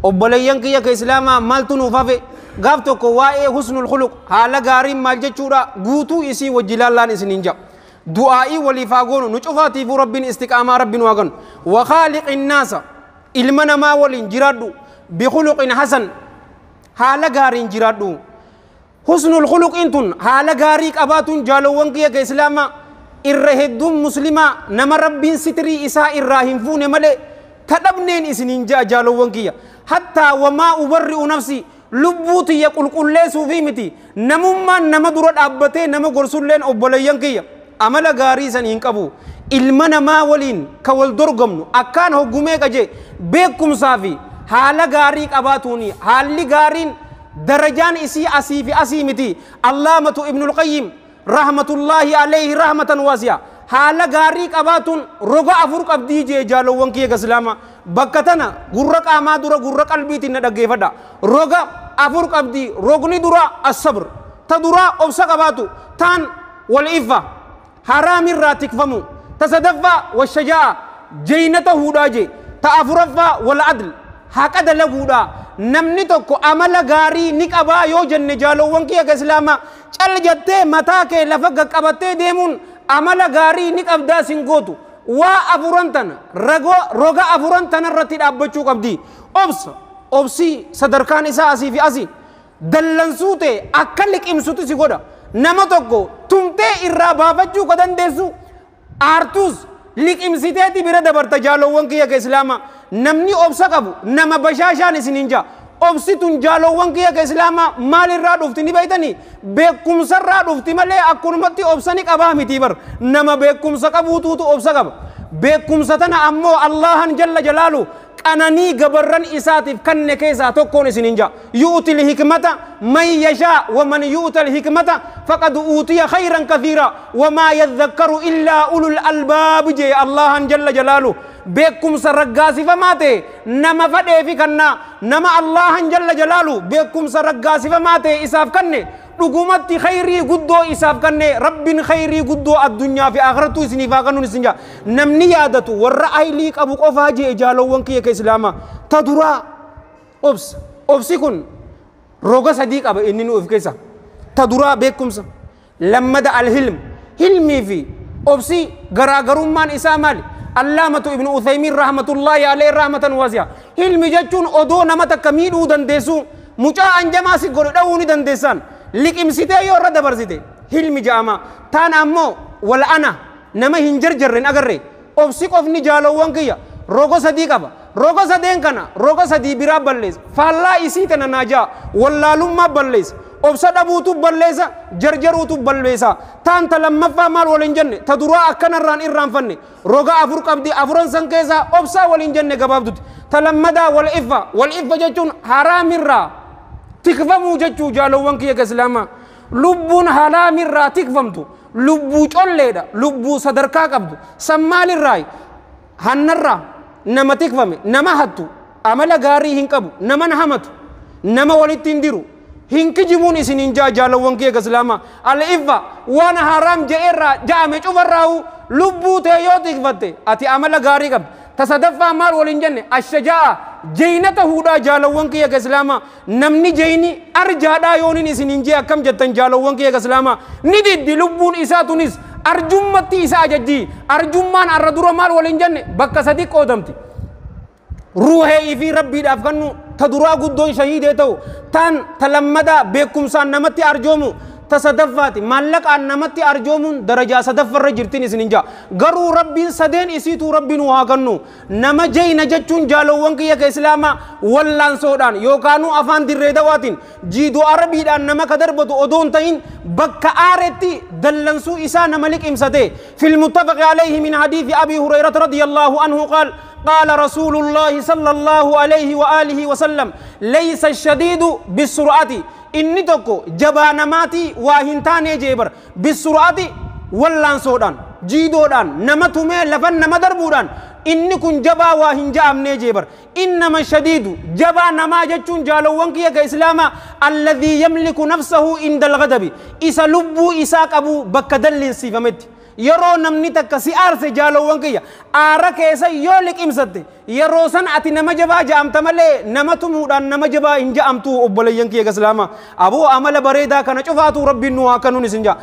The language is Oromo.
obboleeyyan kiyya ka islaamaa maaltu nuuf hafe gaaf tokko waa'ee husnul khuluq haala gaariin maal jechuudha guutuu isii wajji laallaan isiniin jedha du'aa'ii waliif haa goonu nu cufaatiifuu rabbiin istiqaamaa rabbiin waa ganu wa khaaliqin naasa ilma namaa waliin jiraadhu bikhuluqin hasan haala gaariin jiraadhu husnul khuluqiin tun haala gaarii qabaatuun jaalowwan kiyya ka islaamaa irra hedduun muslimaa nama rabbiin sitirii isaa irraa hin fuune malee tadhabneen isiniin ja'a jaalowwan kiyya hattaa wamaa ubarri'u nafsi lubbuu tiyya qulqulleessuufii miti namummaan nama dura dhaabbatee nama gorsulleen obboleeyyan kiyya amala gaarii san hin qabu ilma namaa waliin ka wal dorgomnu akkaan hoggumee qaje beekumsaa fi haala gaarii qabaatuuni haalli gaariin darajaan isii asii fi asii miti allaamatu ibnul qayyim rahmatullahi alayhi rahmatan wasi'a haala gaarii qabaatuun roga afur qabdii jee jaalowwan kiyya islaama bakka tana gurra qaamaa dura gurra qalbiitiin na dhaggeeffadha roga afur qabdii rogni dura as-sabr ta dura obsa qabaatu taan wal iffa haraamirraa tikfamu ta sadaffaa washajaa jeynata huudhaa jee ta afuraffaa wal adl haqa dalaguudha namni tokko amala gaarii ni qabaa yoo jenne jaalowwan kiyya islaama cal jettee mataa kee lafa qaqqabattee deemuun amala gaarii ni qabdaa sin gootu waa afuran tana roga afuran tana irratti dhaabbachuu qabdi obsi sadarkaan isaa asii fi asii dallansuu ta'e akka liqimsutu si godha nama tokko tumtee irraa baafachuu ka dandeessu aartuus liqimsiteeti bira dabarta jaalowwan kiyya islaama namni obsa qabu nama bashaashaan isiniin jaa obsitun jaalowwan kiyya islaama maalirraa dhufti ni beeytanii beekumsarraa dhufti malee akkunumatti obsani qabaa miti bar nama beekumsa qabuutuutu obsa qaba beekumsa tana ammoo allahan jalla jalaalu qananii gabarran isaatiif kanne keessaa tokkoon isiniin jaa yu'til hikmata man yashaa wa man yu'tal hikmata faqad uutiya khayran kathiira wa maa yadhakkaru illaa ulul albaab jee allahan jalla jalaalu beekumsa raggaasifamaa ta'e nama fadheefi kannaa nama allahan jalla jalaalu beekumsa raggaasifamaa ta'e isaaf kanne dhugumatti khayrii guddoo isaaf kanne rabbiin khayrii guddoo addunyaa fi akhirattuu isiniif haa kennu isin jaa namni yaadatu warra aylii qabu qofaa jee jaalowwan kiyya islaama ta duraa obsi kun roga sadii qaba inni nu of keessa ta duraa beekumsa lammada alhilm hilmii fi obsi garaagarummaan isaa maali allaamatu ibnu uthaymiin rahmatullaahi alayhi rahmatan wasi'a hilmi jechuun odoo nama takka miidhuu dandeessu mucaa anjamaa si godhe dha'uu ni dandeessan liqimsitee yoo irra dabarsite hilmi ja'ama taan ammoo wal ana nama hin jarjarren agarre obsi qofni jaalowwan kiyya roga sadii qaba roga sadeen kana roga sadii biraa balleessa faallaa isii tana naajaa wallaalummaa balleessa obsa dhabuutu balleessa jarjaruutu balleessa taan ta lammaffaa maal waliin jenne ta duraa akkanarraan irraanfanne roga afur qabdi afuran san keessaa obsaa waliin jenne gabaabduti ta lammadaa wal iffa jechuun haraamirraa tikfamuu jechuu jaalowwan kiyya islaama lubbuun haraamirraa tikfamtu lubbuu colleedha lubbuu sadarkaa qabdu san maalirraa hannarraa nama tikfame nama hattu amala gaarii hin qabu nama hamatu nama walitti hin diru hinkijimuun isiniin jaa jaalowwan kiyya islaama al-iffa waan haraam je'eerraa ja'ame cufarraahu lubbuu ta'e yoo tikfatte ati amala gaarii qabda ta sadaffaa maal waliin jenne ashajaa jeynata huudhaa jaalowwan kiyya islaama namni jeyni arjaadhaa yooniin isiniin jee akkam jettan jaalowwan kiyya islaama ni diddi lubbuun isaa tunis arjummatti isa ajajjii arjummaan arra dura maal waliin jenne bakka sadi qoodamti ruuhee fi rabbiidhaaf kannu ta duraa guddoon shahiidee ta'u taan ta lammadaa beekumsaan namatti arjoomu ta sadaffaati maallaqaan namatti arjoomuun darajaa sadaffarra jirtin isinin jaa garuu rabbiin sadeen isiituu rabbiin waa kannu nama jeyna jechuun jaalowwan kiyya islaama wallaansoodhaan yookaanuu afaan dirree dawaatiin jiidoo arabiidhaan nama ka darbatu odoon ta'in bakka aaretti dallansuu isaa nama liqimsate fil muttafaqi alayhi min hadiisi abi hurayrata radiyallahu anhu qaal قال رسول الله صلى الله عليه وآله وسلم ليس الشديد بالسرعة إني تكو جبانماتي واهنتاني جيبر بالسرعة واللان سودان جيدودان نمتومي لفن نمدربودان إني كن جبا واهنجا أمني جيبر إنما الشديد جبا نما جتشون جالوانكي كإسلاما الذي يملك نفسه عند الغضب إسا لبو إساك أبو بكدل سيفمت yeroo namni takka si aarse jaalowwan kiyya aara keessa yoo liqimsatte yeroo san ati nama jabaa ja'amta malee nama tumuudhaan nama jabaa hin ja'amtu obboleeyyan kiyya islaama aboo amala bareedaa kana cufaatu rabbiin nu haa kanuun isin ja'a